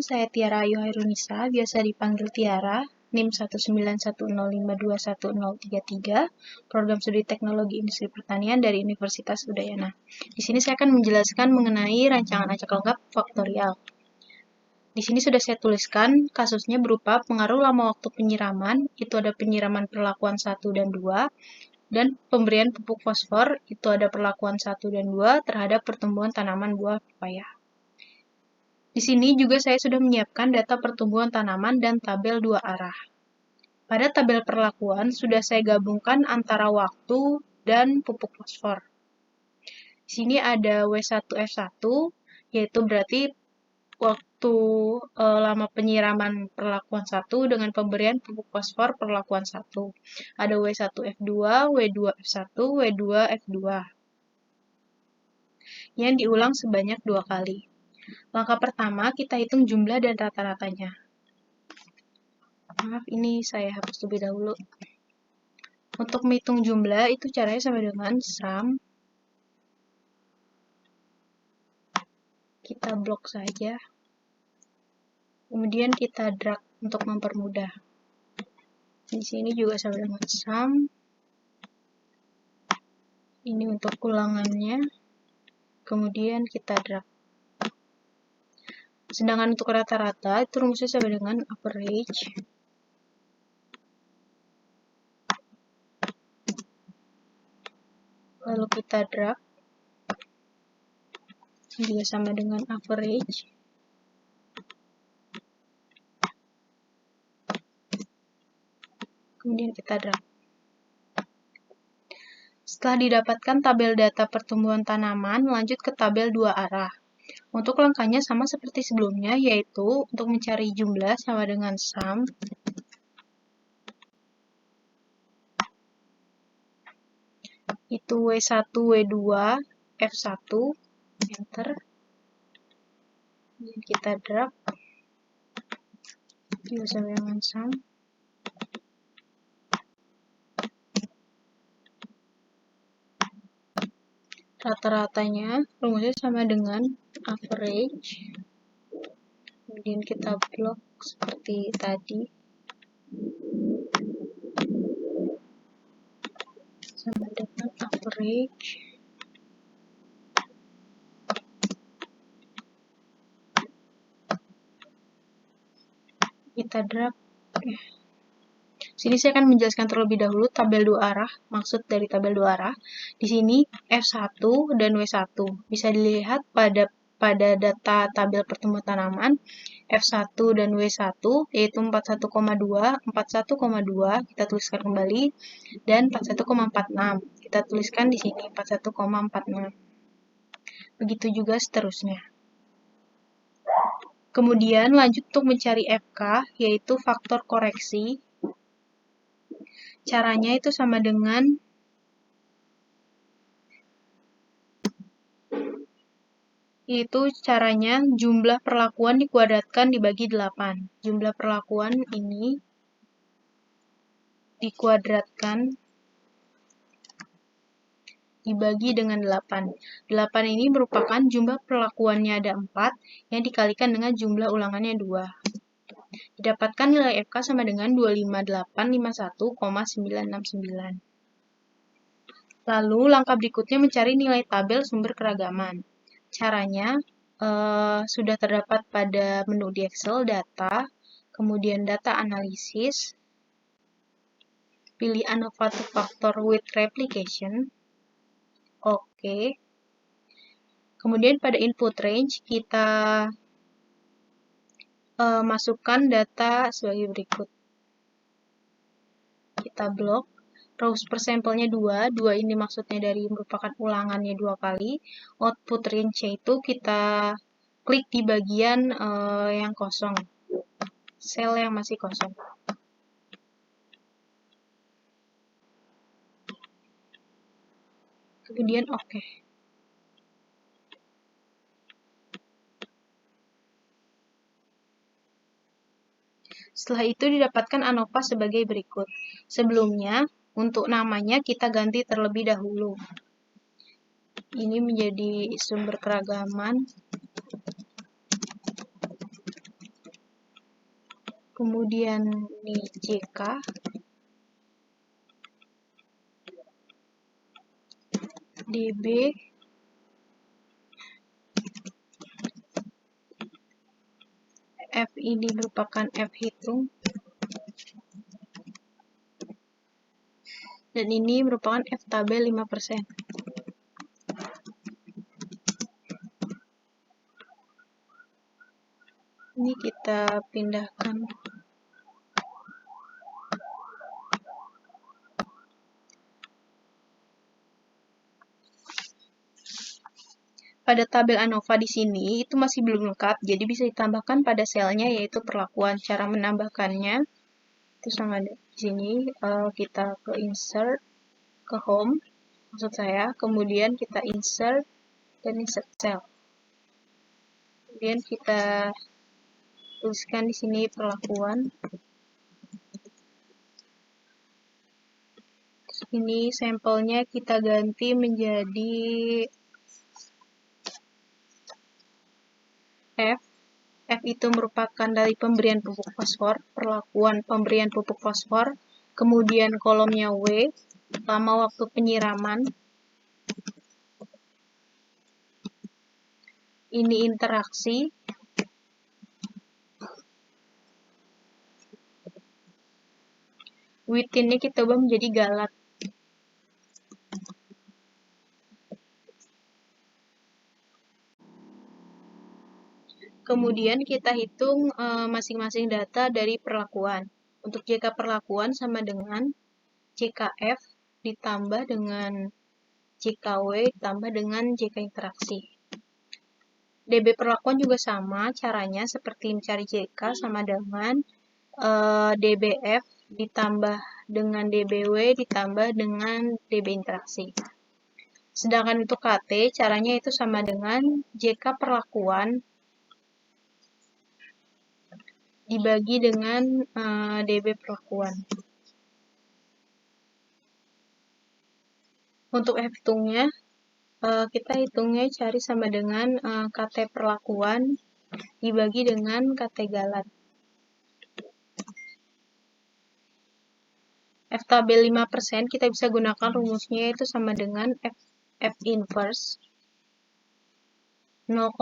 saya Tiara Ayu Hairunisa, biasa dipanggil Tiara, NIM 19105221033, Program Studi Teknologi Industri Pertanian dari Universitas Udayana. Di sini saya akan menjelaskan mengenai rancangan acak lengkap faktorial. Di sini sudah saya tuliskan kasusnya berupa pengaruh lama waktu penyiraman, itu ada penyiraman perlakuan 1 dan 2, dan pemberian pupuk fosfor, itu ada perlakuan 1 dan 2 terhadap pertumbuhan tanaman buah pepaya. Di sini juga saya sudah menyiapkan data pertumbuhan tanaman dan tabel 2 arah. Pada tabel perlakuan sudah saya gabungkan antara waktu dan pupuk fosfor. Di sini ada W1F1, yaitu berarti waktu lama penyiraman perlakuan 1 dengan pemberian pupuk fosfor perlakuan 1. Ada W1F2, W2F1, W2F2. Yang diulang sebanyak 2 kali. Langkah pertama, kita hitung jumlah dan rata-ratanya. Maaf, ini saya hapus terlebih dahulu. Untuk menghitung jumlah, itu caranya sama dengan sum. Kita blok saja. Kemudian kita drag untuk mempermudah. Di sini juga sama dengan sum. Ini untuk ulangannya. Kemudian kita drag. Sedangkan untuk rata-rata, itu rumusnya sama dengan average. Lalu kita drag. Juga sama dengan average. Kemudian kita drag. Setelah didapatkan tabel data pertumbuhan tanaman, lanjut ke tabel 2 arah. Untuk langkahnya sama seperti sebelumnya, yaitu untuk mencari jumlah sama dengan sum. Itu W1, W2, F1, enter. Dan kita drag. Juga sama dengan sum. Rata-ratanya rumusnya sama dengan average. Kemudian kita blok seperti tadi. Sama dengan average. Kita drag. Sini saya akan menjelaskan terlebih dahulu tabel 2 arah, maksud dari tabel 2 arah. Di sini F1 dan W1. Bisa dilihat pada data tabel pertumbuhan tanaman, F1 dan W1, yaitu 41,2, 41,2, kita tuliskan kembali, dan 41,46. Kita tuliskan di sini 41,46. Begitu juga seterusnya. Kemudian lanjut untuk mencari FK, yaitu faktor koreksi. Caranya itu sama dengan jumlah perlakuan dikuadratkan dibagi 8. Jumlah perlakuan ini dikuadratkan dibagi dengan 8. 8 ini merupakan jumlah perlakuannya ada 4 yang dikalikan dengan jumlah ulangannya 2. Didapatkan nilai FK sama dengan 25851,969. Lalu, langkah berikutnya mencari nilai tabel sumber keragaman. Caranya sudah terdapat pada menu di Excel, data, kemudian data analisis, pilih ANOVA to factor with replication, oke. Kemudian pada input range, kita masukkan data sebagai berikut. Kita blok. Rows per sampelnya 2. 2 ini maksudnya dari merupakan ulangannya 2 kali. Output range-nya itu kita klik di bagian yang kosong. Sel yang masih kosong. Kemudian oke. Setelah itu didapatkan ANOVA sebagai berikut. Sebelumnya, untuk namanya kita ganti terlebih dahulu. Ini menjadi sumber keragaman. kemudian ini JK, DB, F ini merupakan F hitung, dan ini merupakan F tabel 5%. Ini kita pindahkan. Pada tabel ANOVA di sini itu masih belum lengkap, jadi bisa ditambahkan pada selnya yaitu perlakuan. Cara menambahkannya itu sama di sini, kita ke insert, ke home, maksud saya, kemudian kita insert dan insert cell. Kemudian kita tuliskan di sini perlakuan. Ini sampelnya kita ganti menjadi F. F itu merupakan dari pemberian pupuk fosfor, perlakuan pemberian pupuk fosfor, kemudian kolomnya W, lama waktu penyiraman, ini interaksi, width-nya kita ubah menjadi galat. Kemudian kita hitung masing-masing data dari perlakuan. Untuk JK perlakuan sama dengan JKF ditambah dengan JKW ditambah dengan JK interaksi. DB perlakuan juga sama caranya seperti mencari JK sama dengan DBF ditambah dengan DBW ditambah dengan DB interaksi. Sedangkan untuk KT caranya itu sama dengan JK perlakuan dibagi dengan DB perlakuan. Untuk F hitungnya, kita hitungnya cari sama dengan KT perlakuan dibagi dengan KT galat. F tabel 5% kita bisa gunakan rumusnya itu sama dengan F inverse 0,05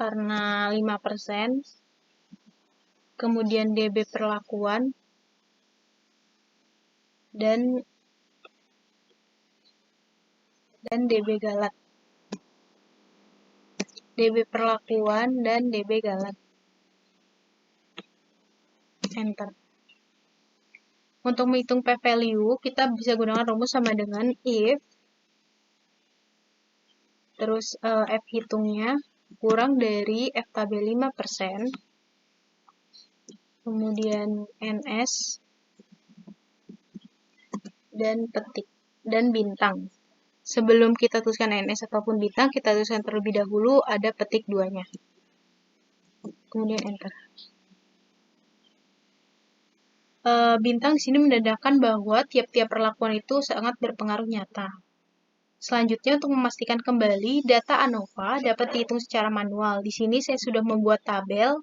karena 5%. Kemudian DB perlakuan dan DB galat. DB perlakuan dan DB galat. Enter. Untuk menghitung p-value, kita bisa gunakan rumus sama dengan if, terus F hitungnya kurang dari F tabel 5%, kemudian NS, dan petik, dan bintang. Sebelum kita tuliskan NS ataupun bintang, kita tuliskan terlebih dahulu ada petik duanya. Kemudian enter. Bintang di sini menandakan bahwa tiap-tiap perlakuan itu sangat berpengaruh nyata. Selanjutnya untuk memastikan kembali data ANOVA dapat dihitung secara manual. Di sini saya sudah membuat tabel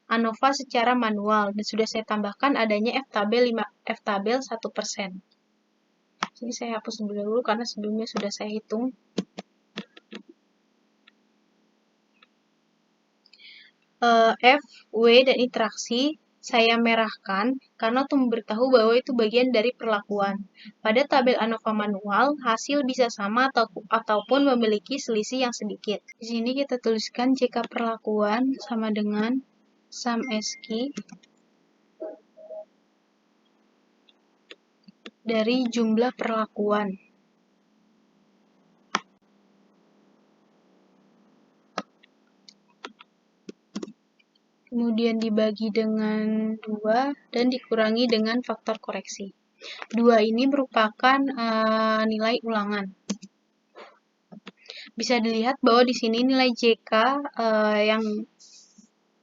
ANOVA secara manual dan sudah saya tambahkan adanya F tabel 1%. Ini saya hapus dulu karena sebelumnya sudah saya hitung. F, W, dan interaksi saya merahkan karena untuk memberitahu bahwa itu bagian dari perlakuan. Pada tabel ANOVA manual, hasil bisa sama ataupun memiliki selisih yang sedikit. Di sini kita tuliskan JK perlakuan sama dengan sum SQ dari jumlah perlakuan. Kemudian dibagi dengan 2 dan dikurangi dengan faktor koreksi. 2 ini merupakan nilai ulangan. Bisa dilihat bahwa di sini nilai JK yang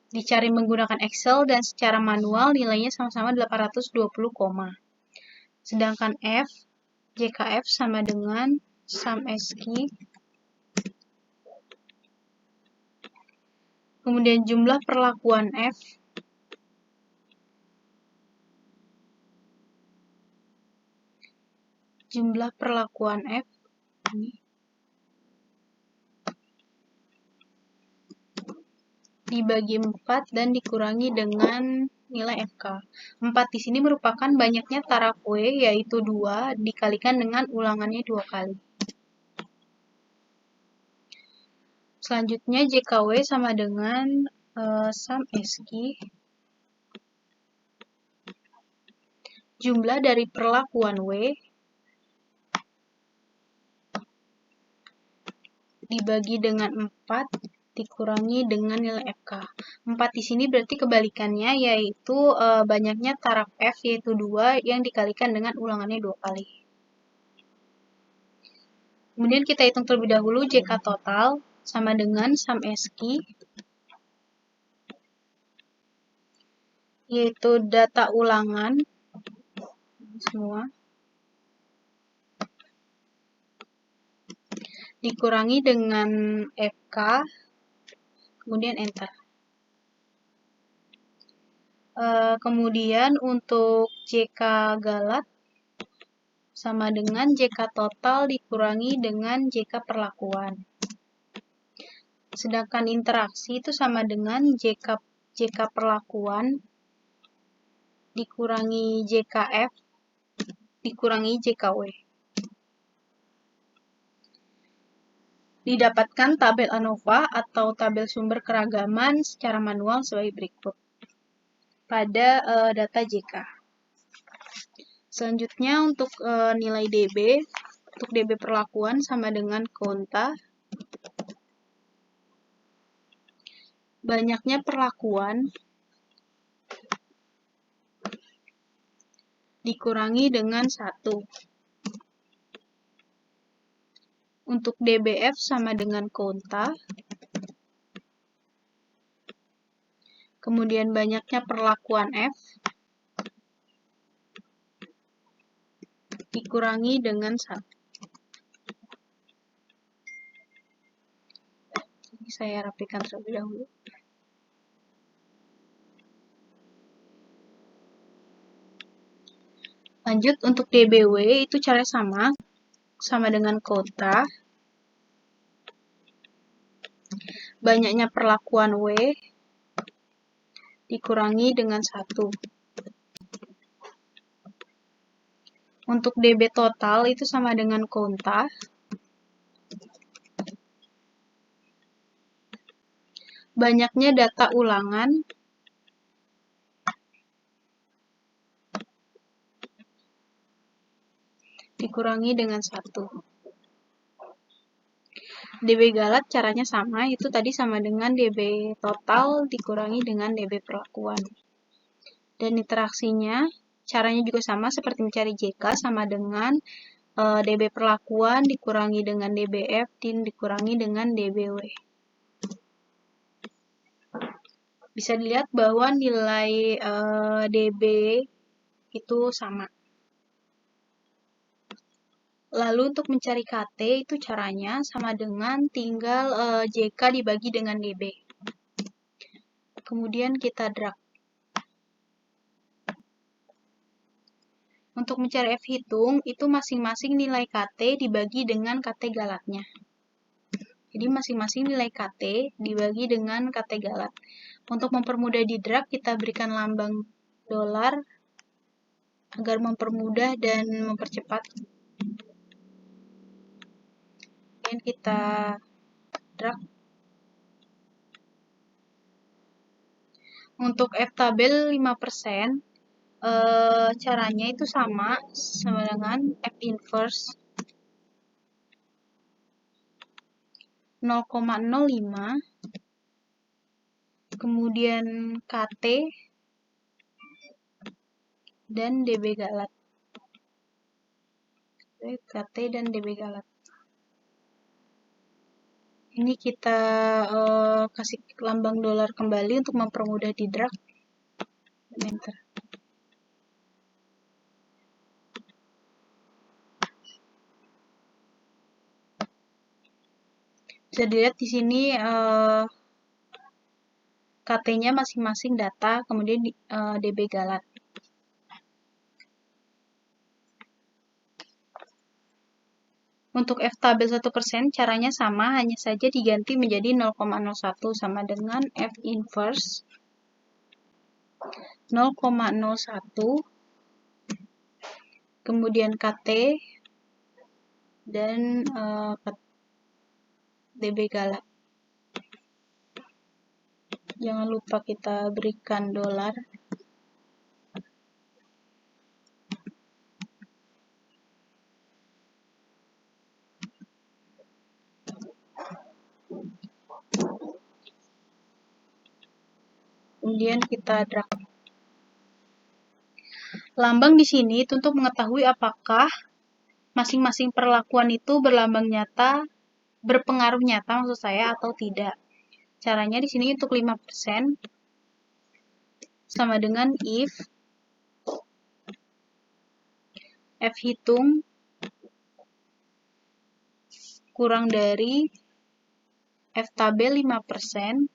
dicari menggunakan Excel dan secara manual nilainya sama-sama 820, sedangkan F, JKF sama dengan sum SQ, kemudian jumlah perlakuan F jumlah perlakuan F ini dibagi 4 dan dikurangi dengan nilai FK. 4 di sini merupakan banyaknya taraf W, yaitu 2, dikalikan dengan ulangannya 2 kali. Selanjutnya JKW sama dengan sum SQ jumlah dari perlakuan W dibagi dengan 4 dikurangi dengan nilai FK. 4 di sini berarti kebalikannya, yaitu banyaknya taraf F, yaitu 2, yang dikalikan dengan ulangannya 2 kali. Kemudian kita hitung terlebih dahulu JK total sama dengan sum SQ, yaitu data ulangan semua dikurangi dengan FK, kemudian enter. Kemudian untuk JK galat sama dengan JK total dikurangi dengan JK perlakuan. Sedangkan interaksi itu sama dengan JK perlakuan dikurangi JKF dikurangi JKW. Didapatkan tabel ANOVA atau tabel sumber keragaman secara manual sebagai berikut pada data JK. Selanjutnya untuk nilai DB, untuk DB perlakuan sama dengan konta. Banyaknya perlakuan dikurangi dengan 1. Untuk DBF sama dengan konta. Kemudian banyaknya perlakuan F dikurangi dengan 1. Ini saya rapikan terlebih dahulu. Lanjut untuk DBW itu caranya sama dengan kota. Banyaknya perlakuan W dikurangi dengan 1. Untuk DB total itu sama dengan konta. Banyaknya data ulangan dikurangi dengan 1. DB galat caranya sama, itu tadi sama dengan DB total dikurangi dengan DB perlakuan. Dan interaksinya caranya juga sama seperti mencari JK, sama dengan DB perlakuan dikurangi dengan DBF dan dikurangi dengan DBW. Bisa dilihat bahwa nilai DB itu sama. Lalu untuk mencari KT itu caranya sama dengan tinggal JK dibagi dengan DB. Kemudian kita drag. Untuk mencari F hitung, itu masing-masing nilai KT dibagi dengan KT galatnya. Jadi masing-masing nilai KT dibagi dengan KT galat. Untuk mempermudah di drag, kita berikan lambang dolar agar mempermudah dan mempercepat. Kemudian kita drag. Untuk F tabel 5%, caranya itu sama dengan F inverse 0,05, kemudian KT dan DB galat. KT dan DB galat. Ini kita kasih lambang dolar kembali untuk mempermudah di drag. Enter. Bisa dilihat di sini KT-nya masing-masing data, kemudian DB galat. Untuk F tabel 1% caranya sama, hanya saja diganti menjadi 0,01 sama dengan F inverse 0,01, kemudian KT, dan DB Galat. Jangan lupa kita berikan dolar. Kemudian kita drag. Lambang di sini untuk mengetahui apakah masing-masing perlakuan itu berpengaruh nyata maksud saya atau tidak. Caranya di sini untuk 5% sama dengan if F hitung kurang dari F tabel 5%,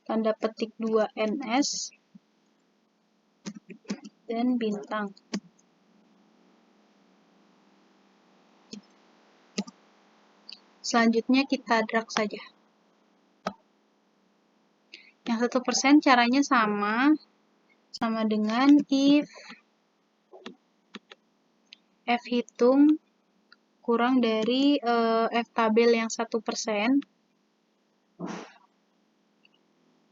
tanda petik 2 NS, dan bintang. Selanjutnya kita drag saja. Yang 1% caranya sama dengan if F hitung kurang dari F tabel yang 1%,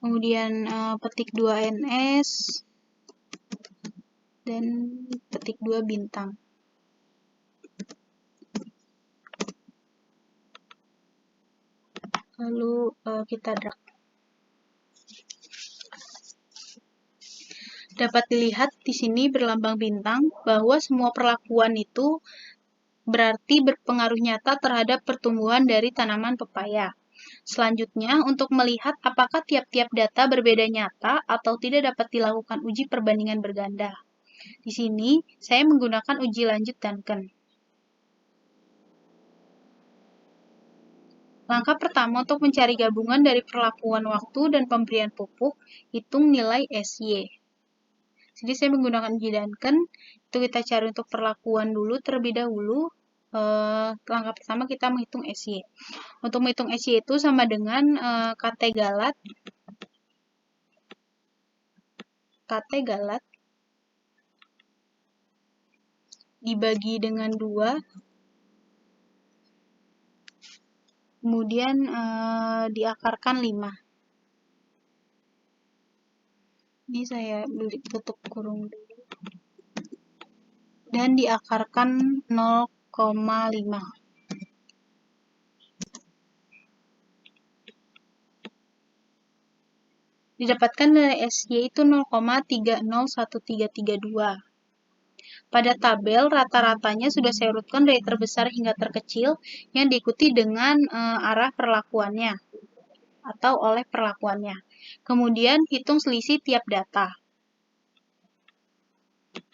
kemudian petik 2 NS, dan petik 2 bintang. Lalu kita drag. Dapat dilihat di sini berlambang bintang bahwa semua perlakuan itu berarti berpengaruh nyata terhadap pertumbuhan dari tanaman pepaya. Selanjutnya, untuk melihat apakah tiap-tiap data berbeda nyata atau tidak dapat dilakukan uji perbandingan berganda. Di sini, saya menggunakan uji lanjut Duncan. Langkah pertama untuk mencari gabungan dari perlakuan waktu dan pemberian pupuk, hitung nilai SY. Jadi saya menggunakan uji Duncan, itu kita cari untuk perlakuan dulu terlebih dahulu. Langkah pertama kita menghitung SY. Untuk menghitung SY itu sama dengan KT galat dibagi dengan 2, kemudian diakarkan 5. Ini saya tutup kurung dulu. Dan diakarkan 0,5. Didapatkan nilai SY itu 0,301332. Pada tabel, rata-ratanya sudah saya urutkan dari terbesar hingga terkecil yang diikuti dengan arah perlakuannya atau oleh perlakuannya. Kemudian hitung selisih tiap data.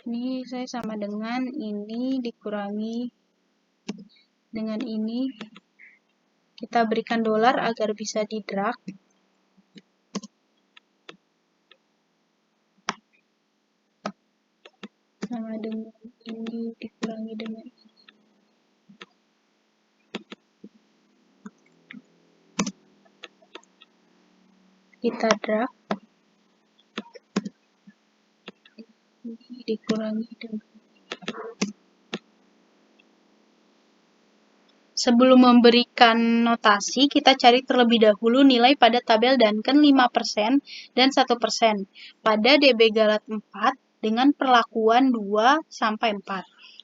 Ini saya sama dengan ini dikurangi dengan ini. Kita berikan dolar agar bisa di drag. Sama dengan ini dikurangi dengan ini. Kita drag. Ini dikurangi dengan Sebelum memberikan notasi, kita cari terlebih dahulu nilai pada tabel Duncan 5% dan 1% pada DB Galat 4 dengan perlakuan 2-4.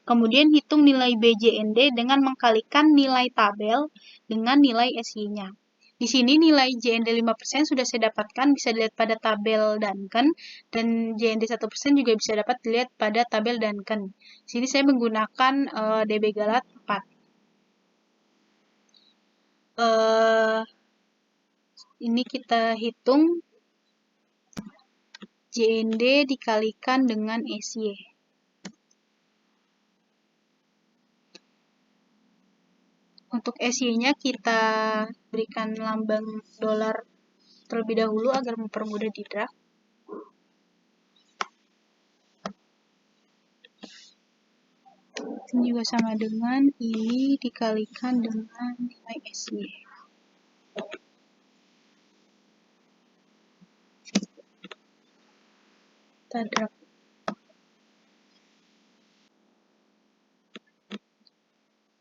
Kemudian hitung nilai BJND dengan mengkalikan nilai tabel dengan nilai SY-nya. Di sini nilai JND 5% sudah saya dapatkan, bisa dilihat pada tabel Duncan, dan JND 1% juga bisa dapat dilihat pada tabel Duncan. Di sini saya menggunakan DB Galat 4. Ini kita hitung JND dikalikan dengan SY. Untuk SY-nya kita berikan lambang dolar terlebih dahulu agar mempermudah di drag. Ini juga sama dengan ini dikalikan dengan nilai SY. Kita drag.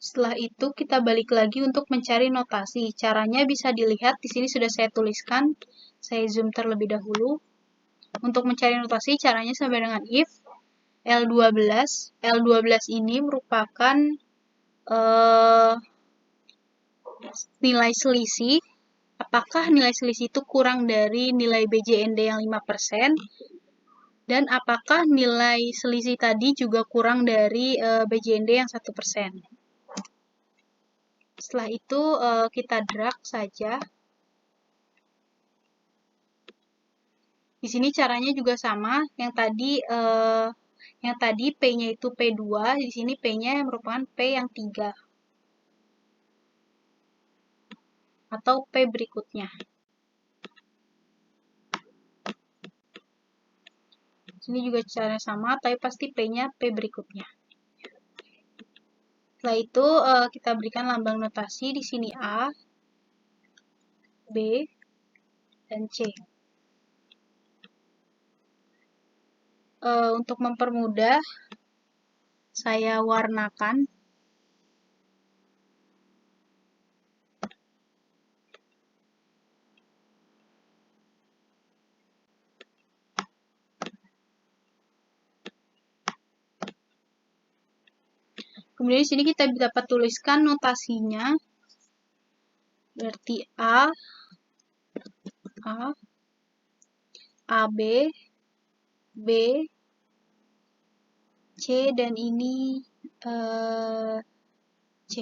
Setelah itu kita balik lagi untuk mencari notasi. Caranya bisa dilihat di sini sudah saya tuliskan. Saya zoom terlebih dahulu. Untuk mencari notasi caranya sama dengan if L12. L12 ini merupakan nilai selisih. Apakah nilai selisih itu kurang dari nilai BJND yang 5%? Dan apakah nilai selisih tadi juga kurang dari BJND yang 1%? Setelah itu kita drag saja. Di sini caranya juga sama. Yang tadi P-nya itu P2, di sini P-nya merupakan P yang 3. Atau P berikutnya. Di sini juga caranya sama, tapi pasti P-nya P berikutnya. Setelah itu kita berikan lambang notasi di sini A, B, dan C. Untuk mempermudah, saya warnakan. Kemudian di sini kita dapat tuliskan notasinya. Berarti A, AB, B, C, dan ini C.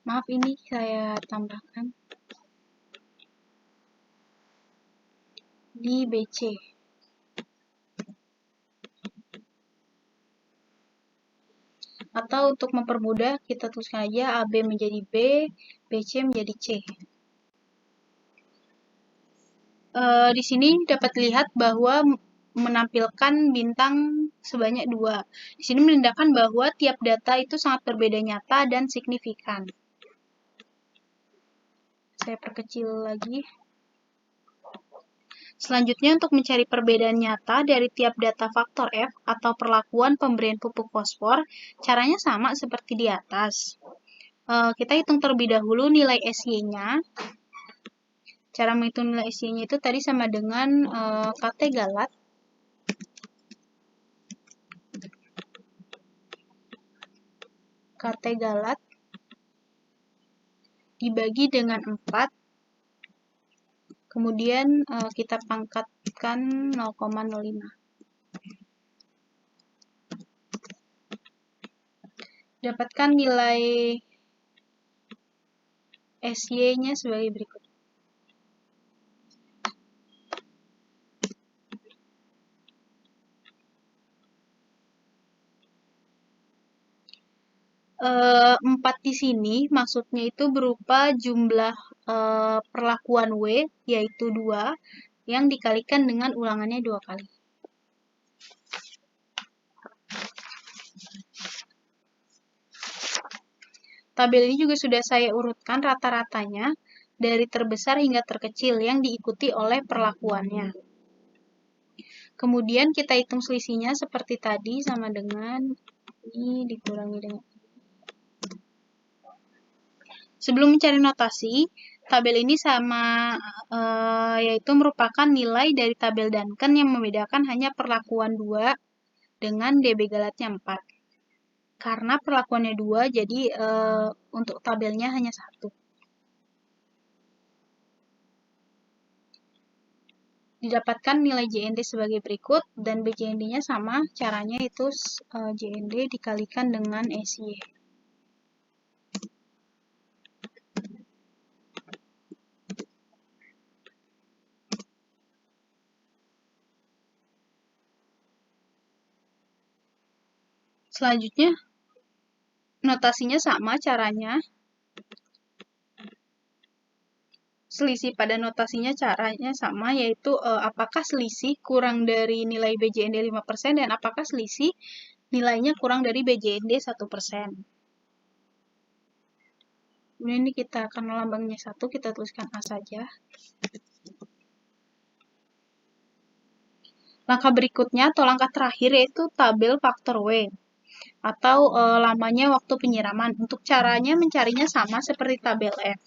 Maaf, ini saya tambahkan di BC. Atau untuk mempermudah, kita tuliskan aja AB menjadi B, BC menjadi C. Di sini dapat dilihat bahwa menampilkan bintang sebanyak 2. Di sini menandakan bahwa tiap data itu sangat berbeda nyata dan signifikan. Saya perkecil lagi. Selanjutnya, untuk mencari perbedaan nyata dari tiap data faktor F atau perlakuan pemberian pupuk fosfor, caranya sama seperti di atas. Kita hitung terlebih dahulu nilai SY-nya. Cara menghitung nilai SY-nya itu tadi sama dengan KT galat dibagi dengan 4. Kemudian kita pangkatkan 0,05. Dapatkan nilai SY-nya sebagai berikut. Empat di sini maksudnya itu berupa jumlah perlakuan W, yaitu 2, yang dikalikan dengan ulangannya 2 kali. Tabel ini juga sudah saya urutkan rata-ratanya dari terbesar hingga terkecil yang diikuti oleh perlakuannya. Kemudian kita hitung selisihnya seperti tadi, sama dengan ini dikurangi dengan ini. Sebelum mencari notasi, tabel ini sama, yaitu merupakan nilai dari tabel Duncan yang membedakan hanya perlakuan 2 dengan dB galatnya 4. Karena perlakuannya 2, jadi untuk tabelnya hanya 1. Didapatkan nilai JND sebagai berikut, dan BJND-nya sama, caranya itu JND dikalikan dengan SY. Selanjutnya, notasinya sama caranya. Selisih pada notasinya caranya sama, yaitu apakah selisih kurang dari nilai BJND 5% dan apakah selisih nilainya kurang dari BJND 1%. Kemudian ini kita akan lambangnya 1, kita tuliskan A saja. Langkah berikutnya atau langkah terakhir yaitu tabel faktor W atau lamanya waktu penyiraman. Untuk caranya mencarinya sama seperti tabel F.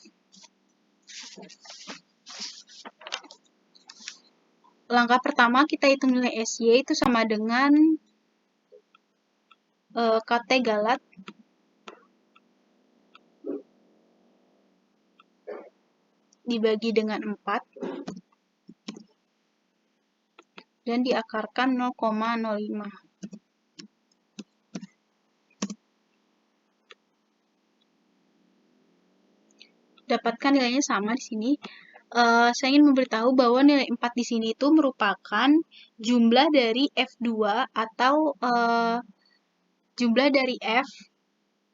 Langkah pertama kita hitung nilai SY itu sama dengan KT Galat dibagi dengan 4 dan diakarkan 0,05. Dapatkan nilainya sama di sini. Saya ingin memberitahu bahwa nilai 4 di sini itu merupakan jumlah dari F2 atau jumlah dari F,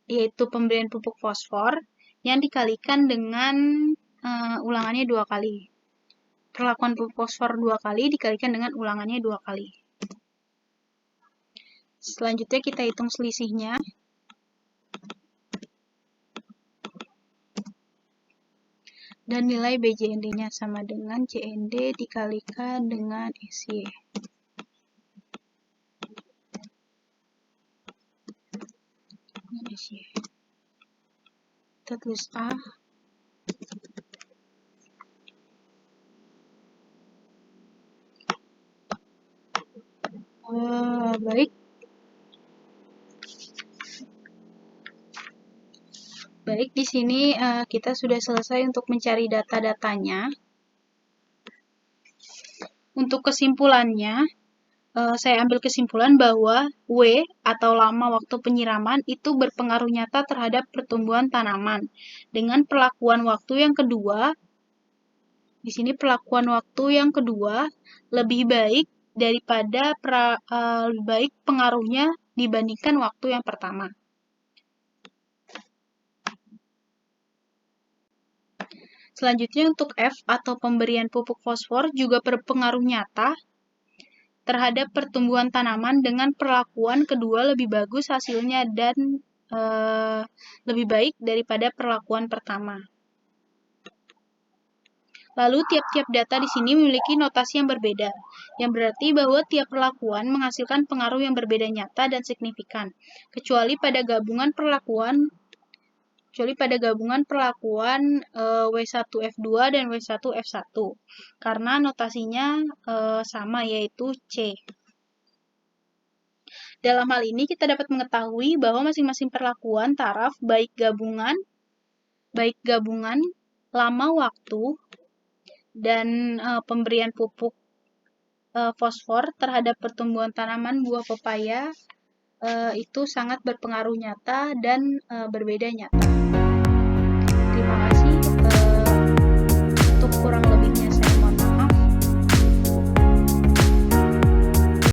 yaitu pemberian pupuk fosfor, yang dikalikan dengan ulangannya 2 kali. Perlakuan pupuk fosfor 2 kali dikalikan dengan ulangannya 2 kali. Selanjutnya kita hitung selisihnya. Dan nilai BJND-nya sama dengan CND dikalikan dengan SY. Kita tulis A. Baik. Baik, di sini kita sudah selesai untuk mencari data-datanya. Untuk kesimpulannya, saya ambil kesimpulan bahwa W atau lama waktu penyiraman itu berpengaruh nyata terhadap pertumbuhan tanaman. Dengan perlakuan waktu yang kedua, di sini perlakuan waktu yang kedua lebih baik daripada lebih baik pengaruhnya dibandingkan waktu yang pertama. Selanjutnya untuk F atau pemberian pupuk fosfor juga berpengaruh nyata terhadap pertumbuhan tanaman dengan perlakuan kedua lebih bagus hasilnya dan lebih baik daripada perlakuan pertama. Lalu tiap-tiap data di sini memiliki notasi yang berbeda, yang berarti bahwa tiap perlakuan menghasilkan pengaruh yang berbeda nyata dan signifikan, kecuali pada gabungan perlakuan W1F2 dan W1F1, karena notasinya sama, yaitu C. Dalam hal ini kita dapat mengetahui bahwa masing-masing perlakuan taraf baik gabungan, lama waktu, dan pemberian pupuk fosfor terhadap pertumbuhan tanaman buah pepaya itu sangat berpengaruh nyata dan berbeda nyata.